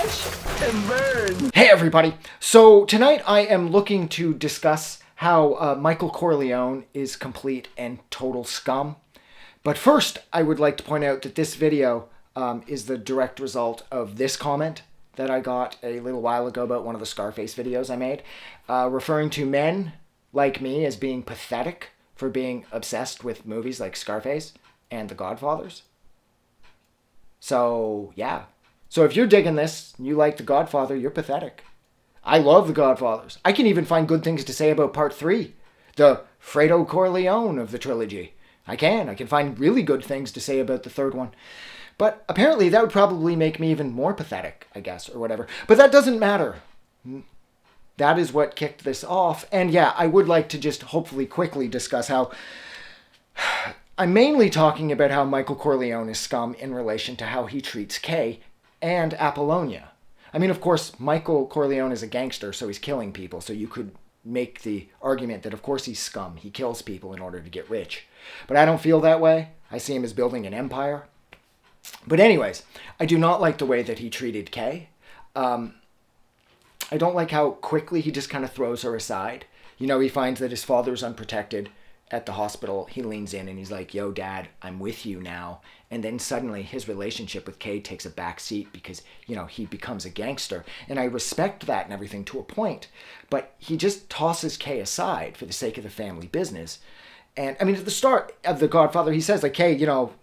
Crash and burn. Hey everybody! So tonight I am looking to discuss how Michael Corleone is complete and total scum. But first, I would like to point out that this video is the direct result of this comment that I got a little while ago about one of the Scarface videos I made, referring to men like me as being pathetic for being obsessed with movies like Scarface and The Godfathers. So, yeah. So if you're digging this and you like The Godfather, you're pathetic. I love The Godfathers. I can even find good things to say about Part 3, the Fredo Corleone of the trilogy. I can find really good things to say about the third one. But apparently that would probably make me even more pathetic, I guess, or whatever. But that doesn't matter. That is what kicked this off. And yeah, I would like to just hopefully quickly discuss how I'm mainly talking about how Michael Corleone is scum in relation to how he treats Kay and Apollonia. I mean, of course, Michael Corleone is a gangster, so he's killing people. So you could make the argument that, of course, he's scum. He kills people in order to get rich. But I don't feel that way. I see him as building an empire. But anyways, I do not like the way that he treated Kay. I don't like how quickly he just kind of throws her aside. You know, he finds that his father's unprotected at the hospital. He leans in and he's like, yo, Dad, I'm with you now. And then suddenly his relationship with Kay takes a back seat because, you know, he becomes a gangster. And I respect that and everything to a point. But he just tosses Kay aside for the sake of the family business. And, I mean, at the start of The Godfather, he says, like, Kay, you know,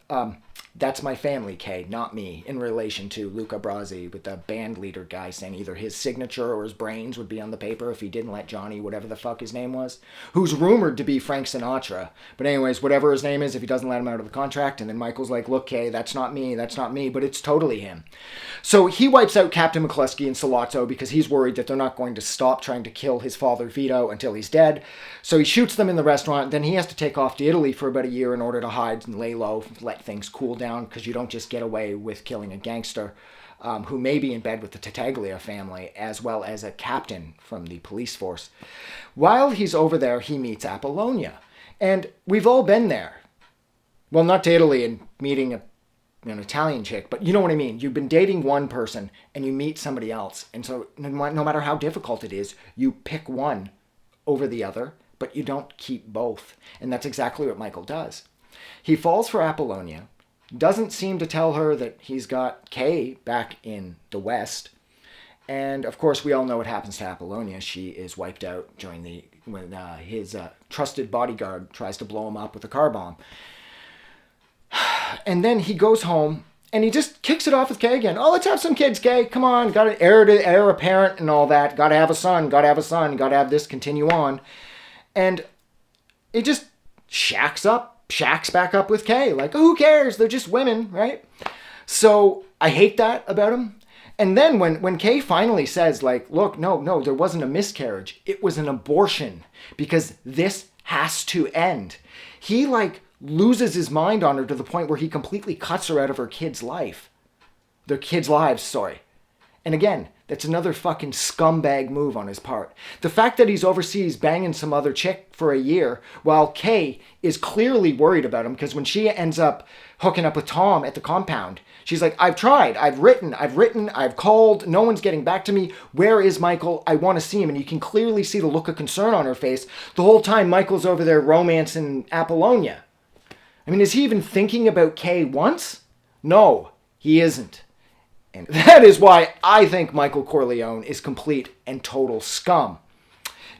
that's my family, Kay, not me, in relation to Luca Brasi with the band leader guy saying either his signature or his brains would be on the paper if he didn't let Johnny, whatever the fuck his name was, who's rumored to be Frank Sinatra. But anyways, whatever his name is, if he doesn't let him out of the contract, and then Michael's like, look, Kay, that's not me, but it's totally him. So he wipes out Captain McCluskey and Sollozzo because he's worried that they're not going to stop trying to kill his father, Vito, until he's dead. So he shoots them in the restaurant, then he has to take off to Italy for about a year in order to hide and lay low, let things cool down, because you don't just get away with killing a gangster who may be in bed with the Tattaglia family, as well as a captain from the police force. While he's over there, he meets Apollonia. And we've all been there. Well, not to Italy and meeting an Italian chick, but you know what I mean. You've been dating one person and you meet somebody else. And so no matter how difficult it is, you pick one over the other, but you don't keep both. And that's exactly what Michael does. He falls for Apollonia, doesn't seem to tell her that he's got Kay back in the West. And of course, we all know what happens to Apollonia. She is wiped out when his trusted bodyguard tries to blow him up with a car bomb. And then he goes home and he just kicks it off with Kay again. Oh, let's have some kids, Kay. Come on, got an heir apparent and all that. Got to have a son, got to have this continue on. And it just shacks back up with Kay. Like, oh, who cares? They're just women, right? So I hate that about him. And then when Kay finally says, like, look, no, there wasn't a miscarriage. It was an abortion because this has to end. He, like, loses his mind on her to the point where he completely cuts her out of her kid's life. Their kids' lives, sorry. And again, that's another fucking scumbag move on his part. The fact that he's overseas banging some other chick for a year while Kay is clearly worried about him because when she ends up hooking up with Tom at the compound, she's like, I've tried, I've written, I've called, no one's getting back to me. Where is Michael? I want to see him. And you can clearly see the look of concern on her face the whole time Michael's over there romancing Apollonia. I mean, is he even thinking about Kay once? No, he isn't. And that is why I think Michael Corleone is complete and total scum.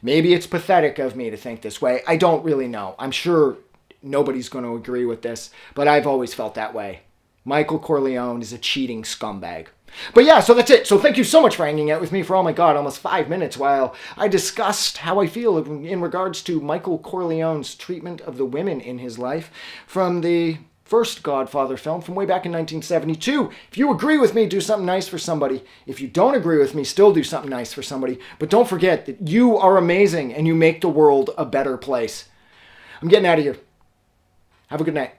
Maybe it's pathetic of me to think this way. I don't really know. I'm sure nobody's going to agree with this, but I've always felt that way. Michael Corleone is a cheating scumbag. But yeah, so that's it. So thank you so much for hanging out with me for, oh my God, almost 5 minutes while I discussed how I feel in regards to Michael Corleone's treatment of the women in his life from the first Godfather film from way back in 1972. If you agree with me, do something nice for somebody. If you don't agree with me, still do something nice for somebody. But don't forget that you are amazing and you make the world a better place. I'm getting out of here. Have a good night.